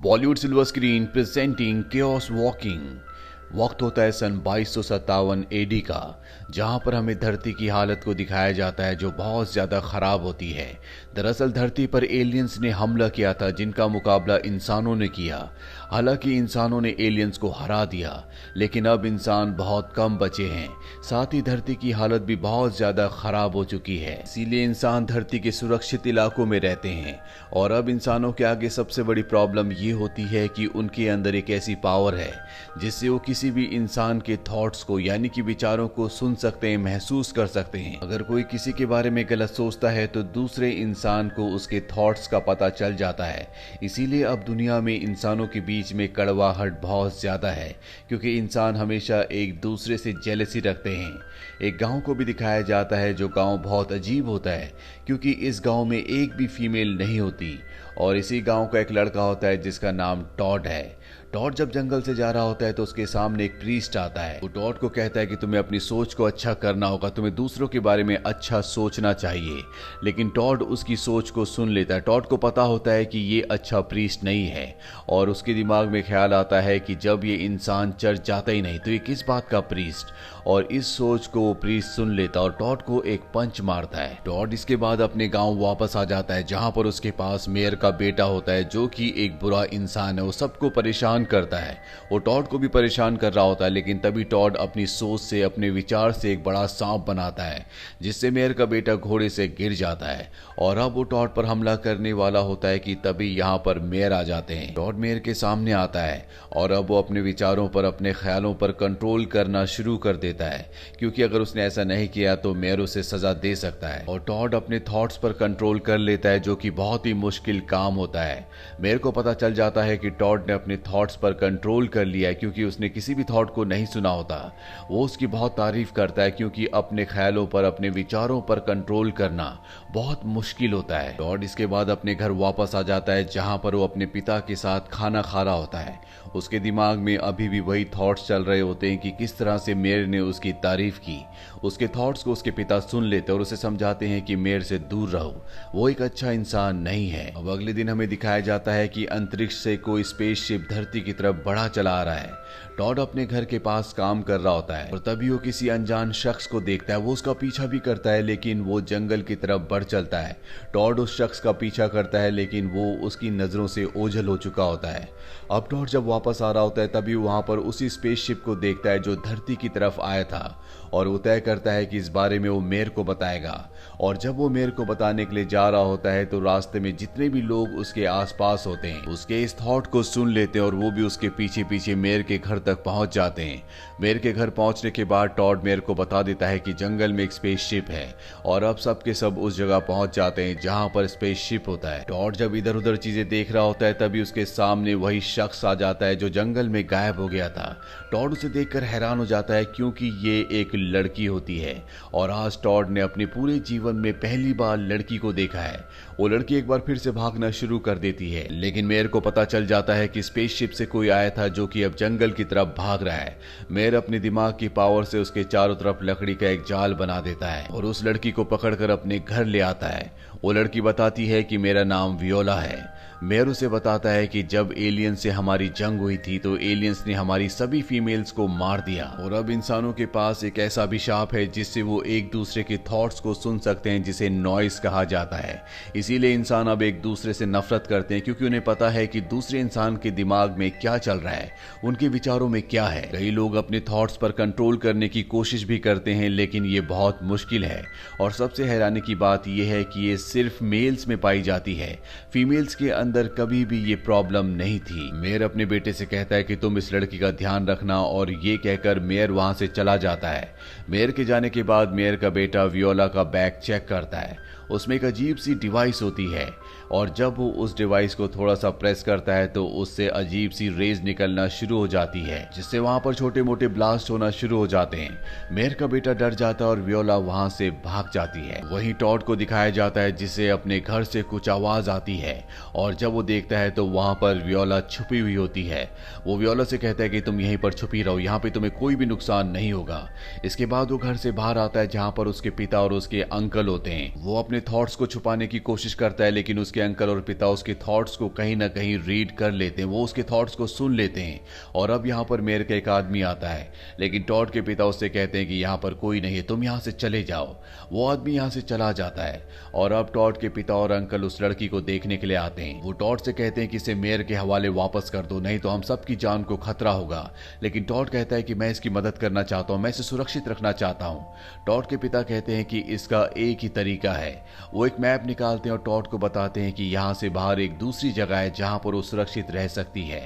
Bollywood silver screen presenting chaos walking. वक्त होता है सन 2257 एडी का, जहां पर हमें धरती की हालत को दिखाया जाता है जो बहुत ज्यादा खराब होती है। दरअसल धरती पर एलियंस ने हमला किया था जिनका मुकाबला इंसानों ने किया। हालांकि इंसानों ने एलियंस को हरा दिया, लेकिन अब इंसान बहुत कम बचे हैं। साथ ही धरती की हालत भी बहुत ज्यादा खराब हो चुकी है, इसीलिए इंसान धरती के सुरक्षित इलाकों में रहते हैं। और अब इंसानों के आगे सबसे बड़ी प्रॉब्लम ये होती है कि उनके अंदर एक ऐसी पावर है जिससे वो किसी भी इंसान के थॉट्स को यानी कि विचारों को सुन सकते हैं, महसूस कर सकते हैं। अगर कोई किसी के बारे में गलत सोचता है तो दूसरे इंसान को उसके थॉट्स का पता चल जाता है। इसीलिए अब दुनिया में इंसानों के बीच में कड़वाहट बहुत ज्यादा है, क्योंकि इंसान हमेशा एक दूसरे से जेलसी रखते हैं। एक गांव को भी दिखाया जाता है जो गांव बहुत अजीब होता है, क्योंकि इस गांव में एक भी फीमेल नहीं होती। और इसी गांव का एक लड़का होता है जिसका नाम टॉड है। टॉड जब जंगल से जा रहा होता है तो उसके सामने एक प्रीस्ट आता है। वो टॉड को कहता है कि तुम्हें अपनी सोच को अच्छा करना होगा, तुम्हें दूसरों के बारे में अच्छा सोचना चाहिए। लेकिन टॉड उसकी सोच को सुन लेता है। टॉड को पता होता है कि ये अच्छा प्रीस्ट नहीं है, और उसके दिमाग में ख्याल आता है कि जब ये इंसान चर्च जाता ही नहीं तो ये किस बात का प्रीस्ट। और इस सोच को वो प्रीस्ट सुन लेता और टॉड को एक पंच मारता है। टॉड इसके बाद अपने गांव वापस आ जाता है, जहां पर उसके पास मेयर का बेटा होता है जो कि एक बुरा इंसान है। वो सबको परेशान करता है, वो टॉड को भी परेशान कर रहा होता है। लेकिन तभी टॉड अपनी सोच से, अपने विचार से एक बड़ा सांप बनाता है, जिससे मेयर का बेटा घोड़े से गिर जाता है। और अब वो टॉड पर हमला करने वाला होता है कि तभी यहाँ पर मेयर आ जाते हैं। टॉड मेयर के सामने आता है और अब वो अपने विचारों पर, अपने ख्यालों पर कंट्रोल करना शुरू कर देता है, क्योंकि अगर उसने ऐसा नहीं किया तो मेयर उसे सजा दे सकता है। और टॉड अपने थॉट्स पर कंट्रोल कर लेता है, जो कि बहुत ही मुश्किल काम होता है। मेयर को पता चल जाता है कि टॉड ने अपने थॉट्स पर कंट्रोल कर लिया है, क्योंकि उसने किसी भी थॉट को नहीं सुना होता। वो उसकी बहुत तारीफ करता है, क्योंकि अपने ख्यालों पर, अपने विचारों पर कंट्रोल करना बहुत मुश्किल होता है। टॉड इसके बाद अपने घर वापस आ जाता है, जहां पर वो अपने पिता के साथ खाना खा रहा होता है। उसके दिमाग में अभी भी वही थॉट्स चल रहे होते हैं कि किस तरह से मेयर ने उसकी तारीफ की। उसके थॉट्स को उसके पिता सुन लेते और उसे समझाते हैं कि मेयर से दूर रहो, वो एक अच्छा इंसान नहीं है। अब अगले दिन हमें दिखाया जाता है कि अंतरिक्ष से कोई स्पेसशिप धरती की तरफ बढ़ा चला आ रहा है। टॉड अपने घर के पास काम कर रहा होता है और तभी वो किसी अनजान शख्स को देखता है। वो उसका पीछा भी करता है, लेकिन वो जंगल की तरफ बढ़ चलता है। टॉड उस शख्स का पीछा करता है, लेकिन वो उसकी नजरों से ओझल हो चुका होता है। अब टॉड जब वापस आ रहा होता है तभी वहां पर उसी स्पेसशिप को देखता है जो धरती की तरफ आया था, और वो तय करता है कि इस बारे में वो मेयर को बताएगा। और जब वो मेयर को बताने के लिए जा रहा होता है तो रास्ते में जितने भी लोग उसके आसपास होते हैं उसके इस थॉट को सुन लेते हैं, और वो भी उसके पीछे पीछे मेयर के घर तक पहुंच जाते हैं। मेयर के घर पहुंचने के बाद टॉड मेयर को बता देता है कि जंगल में एक स्पेसशिप है, और अब सब के सब उस जगह पहुंच जाते हैं जहां पर स्पेसशिप होता है। टॉड जब इधर उधर चीजें देख रहा होता है तभी उसके सामने वही शख्स आ जाता है जो जंगल में गायब हो गया था। टॉड उसे देखकर हैरान हो जाता है, क्योंकि ये एक लड़की होती है, और आज टॉड ने अपने पूरे जीवन में पहली बार लड़की को देखा है। वो लड़की एक बार फिर से भागना शुरू कर देती है, लेकिन मेयर को पता चल जाता है कि स्पेसशिप से कोई आया था जो कि अब जंगल की तरफ भाग रहा है। मेयर अपने दिमाग की पावर से उसके चारों तरफ लकड़ी का एक जाल बना देता है और उस लड़की को पकड़कर अपने घर ले आता है। वो लड़की बताती है कि मेरा नाम वियोला है। मेयर उसे बताता है कि जब एलियंस से हमारी जंग हुई थी तो एलियंस ने हमारी सभी फीमेल्स को मार दिया, और अब इंसानों के पास एक ऐसा अभिशाप है जिससे वो एक दूसरे के थॉट्स को सुन सकते हैं, जिसे नॉइस कहा जाता है। इसीलिए इंसान अब एक दूसरे से नफरत करते हैं, क्योंकि उन्हें पता है कि दूसरे इंसान के दिमाग में क्या चल रहा है, उनके विचारों में क्या है। कई लोग अपने थॉट्स पर कंट्रोल करने की कोशिश भी करते हैं, लेकिन ये बहुत मुश्किल है। और सबसे हैरानी की बात यह है कि ये सिर्फ मेल्स में पाई जाती है, फीमेल्स के अंदर कभी भी ये प्रॉब्लम नहीं थी। मेयर अपने बेटे से कहता है कि तुम इस लड़की का ध्यान रखना, और ये कहकर मेयर वहां से चला जाता है। मेयर के जाने के बाद मेयर का बेटा वियोला का बैग चेक करता है। उसमें एक अजीब सी डिवाइस होती है, और जब वो उस डिवाइस को थोड़ा सा प्रेस करता है तो उससे अजीब सी रेज निकलना शुरू हो जाती है, जिससे वहां पर छोटे मोटे ब्लास्ट होना शुरू हो जाते हैं। मेयर का बेटा डर जाता है और वियोला वहां से भाग जाती है। वहीं टॉड को दिखाया जाता है जिसे अपने घर से कुछ आवाज आती है, और जब वो देखता है तो वहां पर वियोला छुपी हुई होती है। वो वियोला से कहता है कि तुम यहीं पर छुपी रहो, यहाँ पे तुम्हें कोई भी नुकसान नहीं होगा। इसके बाद वो घर से बाहर आता है, जहाँ पर उसके पिता और उसके अंकल होते हैं। वो अपने थॉट्स को छुपाने की कोशिश करता है, लेकिन उसके अंकल और पिता उसके थॉट्स को कहीं ना कहीं रीड कर लेते हैं, वो उसके थॉट्स को सुन लेते हैं। और अब यहाँ पर मेयर का एक आदमी आता है, लेकिन टॉड के पिता उससे कहते हैं कि यहाँ पर कोई नहीं है, तुम यहाँ से चले जाओ। वो आदमी यहाँ से चला जाता है और अब टॉड के पिता और अंकल उस लड़की को देखने के लिए आते हैं। वो टॉड से कहते हैं कि इसे मेयर के हवाले वापस कर दो, नहीं तो हम सबकी जान को खतरा होगा। लेकिन टॉड कहता है कि मैं इसकी मदद करना चाहता हूँ, मैं इसे सुरक्षित रखना चाहता हूँ। टॉड के पिता कहते हैं कि इसका एक ही तरीका है। वो एक मैप निकालते हैं और टॉड को बताते हैं कि यहाँ से बाहर एक दूसरी जगह है जहाँ पर वो सुरक्षित रह सकती है।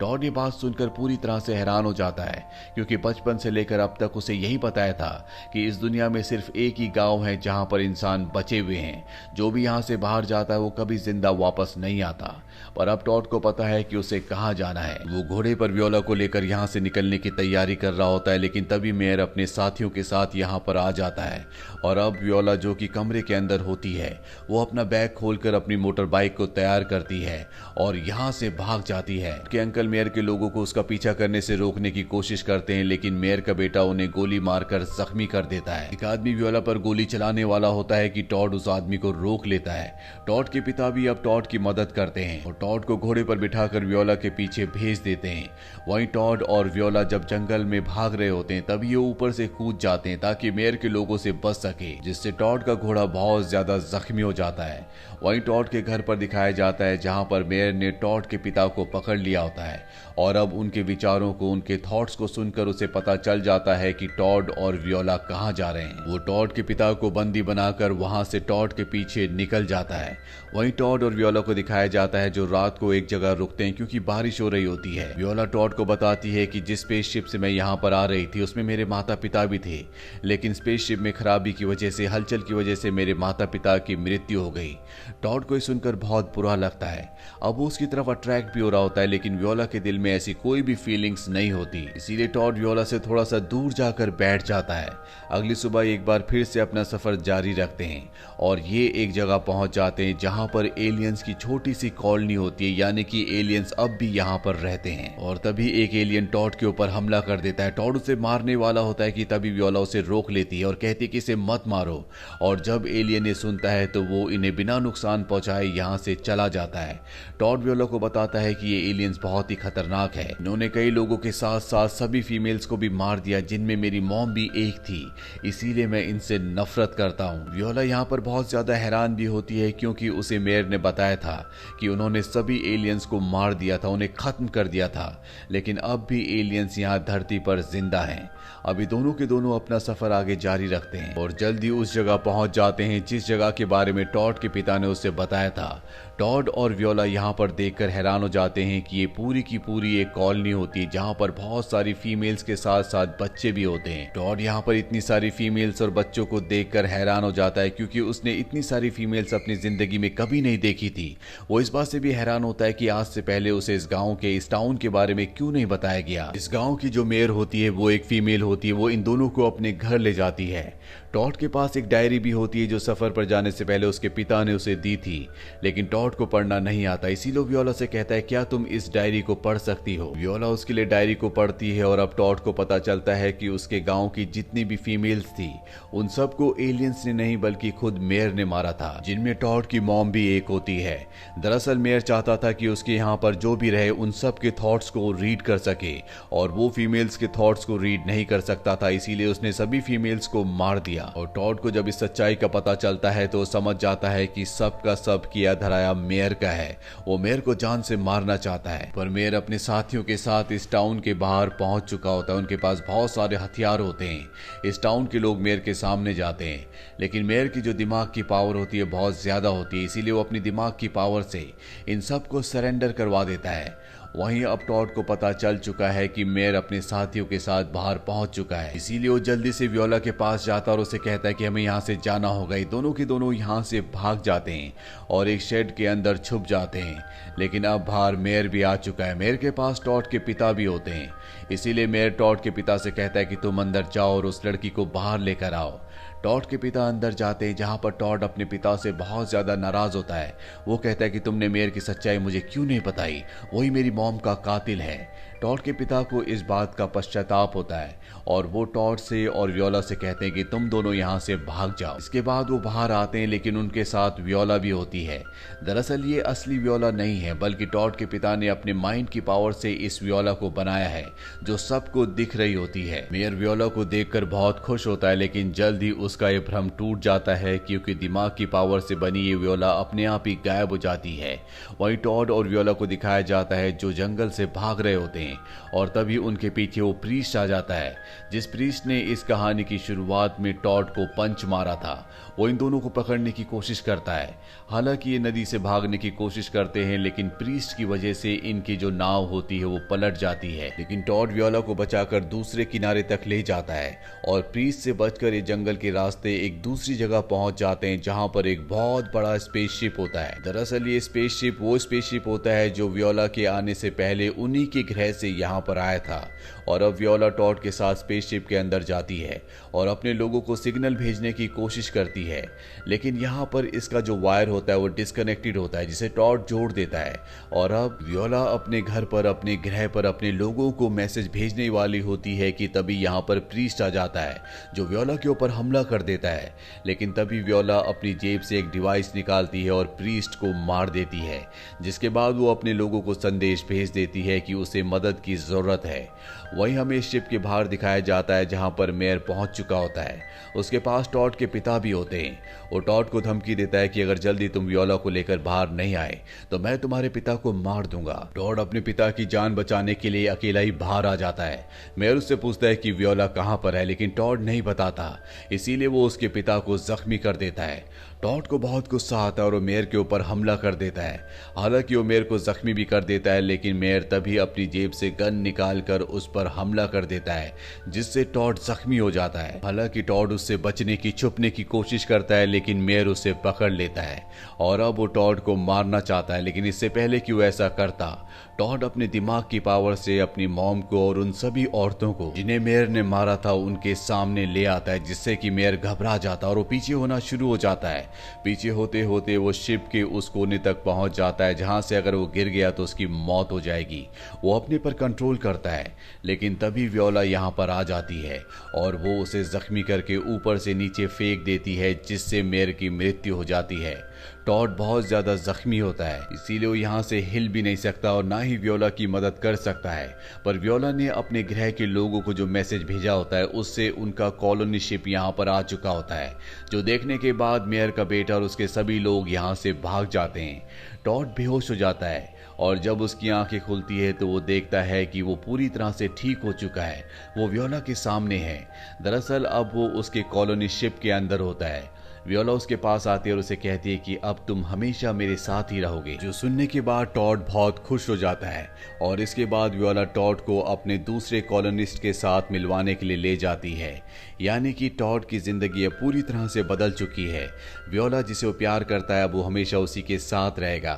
टॉड ये बात सुनकर पूरी तरह से हैरान हो जाता है, क्योंकि बचपन से लेकर अब तक उसे यही बताया था कि इस दुनिया में सिर्फ एक ही गांव है जहां पर इंसान बचे हुए हैं। जो भी यहां से बाहर जाता है वो कभी जिंदा वापस नहीं आता। पर अब टॉड को पता है कि उसे कहां जाना है। वो घोड़े पर वियोला को लेकर यहां से निकलने की तैयारी कर रहा होता है, लेकिन तभी मेयर अपने साथियों के साथ यहां पर आ जाता है। और अब वियोला, जो कि कमरे के अंदर होती है, वो अपना बैग खोलकर अपनी मोटर बाइक को तैयार करती है और यहां से भाग जाती है। कि अंकल मेयर के लोगों को उसका पीछा करने से रोकने की कोशिश करते हैं, लेकिन मेयर का बेटा उन्हें गोली मारकर जख्मी कर देता है। एक आदमी वियोला पर गोली चलाने वाला होता है कि टॉड उस आदमी को रोक लेता है। टॉड के पिता भी अब टॉड की मदद करते हैं और टॉड को घोड़े पर बिठाकर वियोला के पीछे भेज देते हैं। वहीं टॉड और वियोला जब जंगल में भाग रहे होते हैं तभी ये ऊपर से कूद जाते हैं ताकि मेयर के लोगों से बच सके, जिससे टॉड का घोड़ा बहुत ज्यादा जख्मी हो जाता है। वहीं टॉड के घर पर दिखाया जाता है जहां पर मेयर ने टॉड के पिता को पकड़ लिया होता है और अब उनके विचारों को, उनके थॉट्स को सुनकर उसे पता चल जाता है कि टॉड और वियोला कहां जा रहे हैं। वो टॉड के पिता को बंदी बनाकर वहां से टॉड के पीछे निकल जाता है। वहीं टॉड और वियोला को दिखाया जाता है जो रात को एक जगह रुकते हैं क्योंकि बारिश हो रही होती है। वियोला टॉड को बताती है कि जिस स्पेसशिप से मैं यहाँ पर आ रही थी उसमें मेरे माता पिता भी थे, लेकिन स्पेसशिप में खराबी की वजह से, हलचल की वजह से मेरे माता पिता की मृत्यु हो गई। टॉड को सुनकर बहुत बुरा लगता है। अब वो उसकी तरफ अट्रैक्ट भी हो रहा होता है, लेकिन वियोला के दिल में ऐसी कोई भी फीलिंग्स नहीं होती, इसीलिए टॉड वियोला से थोड़ा सा दूर जाकर बैठ जाता है। अगली सुबह एक बार फिर से अपना सफर जारी रखते हैं और ये एक जगह पहुंच जाते हैं जहां पर एलियंस की छोटी सी कॉलोनी होती है, यानी कि एलियंस अब भी यहां पर रहते हैं। और तभी एक एलियन टॉड के ऊपर हमला कर देता है। टॉड उसे मारने वाला होता है कि तभी वियोला उसे रोक लेती है और कहती है कि इसे मत मारो। और जब एलियन ये सुनता है तो वो इन्हें बिना नुकसान पहुंचाए यहां से चला जाता है। टॉड वियोला को बताता है कि ये एलियंस बहुत ही खतरनाक है, इन्होंने कई लोगों के साथ साथ सभी फीमेल्स को भी मार दिया, जिनमें मेरी मॉम भी एक थी, इसीलिए मैं इनसे नफरत करता हूँ। वियोला यहाँ पर बहुत ज्यादा हैरान भी होती है क्योंकि उसे मेयर ने बताया था कि उन्होंने सभी एलियंस को मार दिया था, उन्हें खत्म कर दिया था, लेकिन अब भी एलियंस यहाँ धरती पर जिंदा हैं। अभी दोनों के दोनों अपना सफर आगे जारी रखते हैं और जल्दी उस जगह पहुंच जाते हैं जिस जगह के बारे में टॉड के पिता ने उसे बताया था। टॉड और वियोला यहाँ पर देखकर हैरान हो जाते हैं कि ये पूरी की पूरी एक कॉलोनी होती है जहाँ पर बहुत सारी फीमेल्स के साथ साथ बच्चे भी होते हैं। टॉड यहाँ पर इतनी सारी फीमेल्स और बच्चों को देखकर हैरान हो जाता है क्योंकि उसने इतनी सारी फीमेल्स अपनी जिंदगी में कभी नहीं देखी थी। वो इस बात से भी हैरान होता है कि आज से पहले उसे इस गाँव के, इस टाउन के बारे में क्यों नहीं बताया गया। इस गाँव की जो मेयर होती है वो एक फीमेल होती है, वो इन दोनों को अपने घर ले जाती है। टॉड के पास एक डायरी भी होती है जो सफर पर जाने से पहले उसके पिता ने उसे दी थी, लेकिन टॉड को पढ़ना नहीं आता, इसीलिए वियोला से कहता है क्या तुम इस डायरी को पढ़ सकती हो। वियोला उसके लिए डायरी को पढ़ती है और अब टॉड को पता चलता है कि उसके गांव की जितनी भी फीमेल्स थी उन सबको एलियंस ने नहीं बल्कि खुद मेयर ने मारा था, जिनमें टॉड की मॉम भी एक होती है। दरअसल मेयर चाहता था कि उसके यहाँ पर जो भी रहे उन सब के थॉट्स को रीड कर सके और वो फीमेल्स के थॉट्स को रीड नहीं कर सकता था, इसीलिए उसने सभी फीमेल्स को मार दिया। और टॉड को जब इस सच्चाई का पता चलता है तो समझ जाता है कि सब का सब किया धराया मेयर का है। वो मेयर को जान से मारना चाहता है, पर मेयर अपने साथियों के साथ इस टाउन के बाहर पहुंच चुका होता है। उनके पास बहुत सारे हथियार होते हैं। इस टाउन के लोग मेयर के सामने जाते हैं, लेकिन मेयर की जो दिमाग की पावर होती है बहुत ज्यादा होती है, इसीलिए वो अपनी दिमाग की पावर से इन सबको सरेंडर करवा देता है। वहीं अब टॉड को पता चल चुका है कि मेयर अपने साथियों के साथ बाहर पहुंच चुका है, इसीलिए वो जल्दी से वियोला के पास जाता है और उसे कहता है कि हमें यहाँ से जाना होगा। ये दोनों के दोनों यहाँ से भाग जाते हैं और एक शेड के अंदर छुप जाते हैं, लेकिन अब बाहर मेयर भी आ चुका है। मेयर के पास टॉड के पिता भी होते हैं, इसीलिए मेयर टॉड के पिता से कहता है कि तुम अंदर जाओ और उस लड़की को बाहर लेकर आओ। टॉड के पिता अंदर जाते हैं, जहां पर टॉड अपने पिता से बहुत ज्यादा नाराज होता है। वो कहता है कि तुमने मेयर की सच्चाई मुझे क्यों नहीं बताई, वही मेरी मॉम का कातिल है। टॉड के पिता को इस बात का पश्चाताप होता है और वो टॉड से और वियोला से कहते हैं कि तुम दोनों यहाँ से भाग जाओ। इसके बाद वो बाहर आते हैं, लेकिन उनके साथ वियोला भी होती है। दरअसल ये असली वियोला नहीं है, बल्कि टॉड के पिता ने अपने माइंड की पावर से इस वियोला को बनाया है जो सबको दिख रही होती है। मेयर वियोला को देखकर बहुत खुश होता है, लेकिन जल्द ही उसका ये भ्रम टूट जाता है, क्योंकि दिमाग की पावर से बनी ये वियोला अपने आप ही गायब हो जाती है। वहीं टॉड और वियोला को दिखाया जाता है जो जंगल से भाग रहे होते हैं, और तभी उनके पीछे वो प्रीस्ट आ जाता है, जिस प्रीस्ट ने इस कहानी की शुरुआत में टॉड को पंच मारा था। वो इन दोनों को पकड़ने की कोशिश करता है। हालांकि ये नदी से भागने की कोशिश करते हैं, लेकिन प्रीस्ट की वजह से इनकी जो नाव होती है वो पलट जाती है। लेकिन टॉड वियोला को बचाकर दूसरे किनारे तक ले जाता है और प्रीस्ट से बचकर ये जंगल के रास्ते एक दूसरी जगह पहुंच जाते हैं, जहां पर एक बहुत बड़ा स्पेसशिप होता है। दरअसल ये स्पेसशिप वो स्पेसशिप होता है जो वियोला के आने से पहले उन्हीं के ग्रह से यहाँ पर आया था। और अब वियोला टॉड के साथ स्पेसशिप के अंदर जाती है और अपने लोगों को सिग्नल भेजने की कोशिश करती है, लेकिन यहाँ पर इसका जो वायर होता है वो डिस्कनेक्टेड होता है, जिसे टॉड जोड़ देता है। और अब वियोला अपने घर पर, अपने ग्रह पर अपने लोगों को मैसेज भेजने वाली होती है कि तभी यहाँ पर प्रीस्ट आ जाता है जो वियोला के ऊपर हमला कर देता है। लेकिन तभी वियोला अपनी जेब से एक डिवाइस निकालती है और प्रीस्ट को मार देती है, जिसके बाद वो अपने लोगों को संदेश भेज देती है कि उसे मदद की जरूरत है। वहीं हमें शिप के बाहर दिखाया जाता है, जहां पर मेयर पहुंच चुका होता है। उसके पास टॉड के पिता भी होते हैं। वो टॉड को धमकी देता है कि अगर जल्दी तुम वियोला को लेकर बाहर नहीं आए तो मैं तुम्हारे पिता को मार दूंगा। टॉड अपने पिता की जान बचाने के लिए अकेला ही बाहर आ जाता है। मेयर उससे पूछता है कि वियोला कहां पर है, लेकिन टॉड नहीं बताता, इसीलिए वो उसके पिता को जख्मी कर देता है। टॉड को बहुत गुस्सा आता है और वो मेयर के ऊपर हमला कर देता है। हालांकि वो मेयर को जख्मी भी कर देता है, लेकिन मेयर तभी अपनी जेब से गन निकालकर उस पर हमला कर देता है, जिससे टॉड जख्मी हो जाता है। हालांकि टॉड उससे बचने की, छुपने की कोशिश करता है, लेकिन मेयर उसे पकड़ लेता है और अब वो टॉड को मारना चाहता है। लेकिन इससे पहले कि वो ऐसा करता, टॉड अपने दिमाग की पावर से अपनी मॉम को और उन सभी औरतों को जिन्हें मेयर ने मारा था उनके सामने ले आता है, जिससे कि मेयर घबरा जाता है और वो पीछे होना शुरू हो जाता है। पीछे होते होते वो शिप के उस कोने तक पहुंच जाता है जहां से अगर वो गिर गया तो उसकी मौत हो जाएगी। वो अपने पर कंट्रोल करता है, लेकिन तभी वियोला यहां पर आ जाती है और वो उसे जख्मी करके ऊपर से नीचे फेंक देती है, जिससे मेयर की मृत्यु हो जाती है। टॉड बहुत ज्यादा जख्मी होता है, इसीलिए वो यहाँ से हिल भी नहीं सकता और ना ही वियोला की मदद कर सकता है। पर वियोला ने अपने ग्रह के लोगों को जो मैसेज भेजा होता है उससे उनका कॉलोनी शिप यहाँ पर आ चुका होता है, जो देखने के बाद मेयर का बेटा और उसके सभी लोग यहाँ से भाग जाते हैं। टॉड बेहोश हो जाता है और जब उसकी आंखें खुलती है तो वो देखता है कि वो पूरी तरह से ठीक हो चुका है। वो वियोला के सामने है। दरअसल अब वो उसके कॉलोनी शिप के अंदर होता है। वियोला उसके पास आती है और उसे कहती है कि अब तुम हमेशा मेरे साथ ही रहोगे, जो सुनने के बाद टॉड बहुत खुश हो जाता है। और इसके बाद वियोला टॉड को अपने दूसरे कॉलोनिस्ट के साथ मिलवाने के लिए ले जाती है, यानी कि टॉड की जिंदगी अब पूरी तरह से बदल चुकी है। वियोला जिसे वो प्यार करता है वो हमेशा उसी के साथ रहेगा।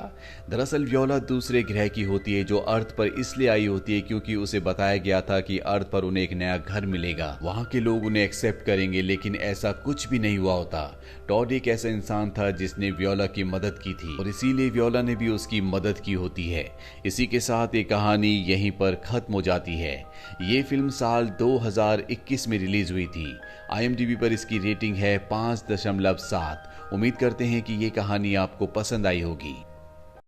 दरअसल वियोला दूसरे ग्रह की होती है, जो अर्थ पर इसलिए आई होती है क्योंकि उसे बताया गया था कि अर्थ पर उन्हें एक नया घर मिलेगा, वहां के लोग उन्हें एक्सेप्ट करेंगे, लेकिन ऐसा कुछ भी नहीं हुआ होता। टॉड एक ऐसा इंसान था जिसने वियोला की मदद की थी और इसीलिए वियोला ने भी उसकी मदद की होती है। इसी के साथ ये कहानी यहीं पर खत्म हो जाती है। ये फिल्म साल 2021 में रिलीज हुई थी। IMDb पर इसकी रेटिंग है 5.7। उम्मीद करते हैं कि ये कहानी आपको पसंद आई होगी।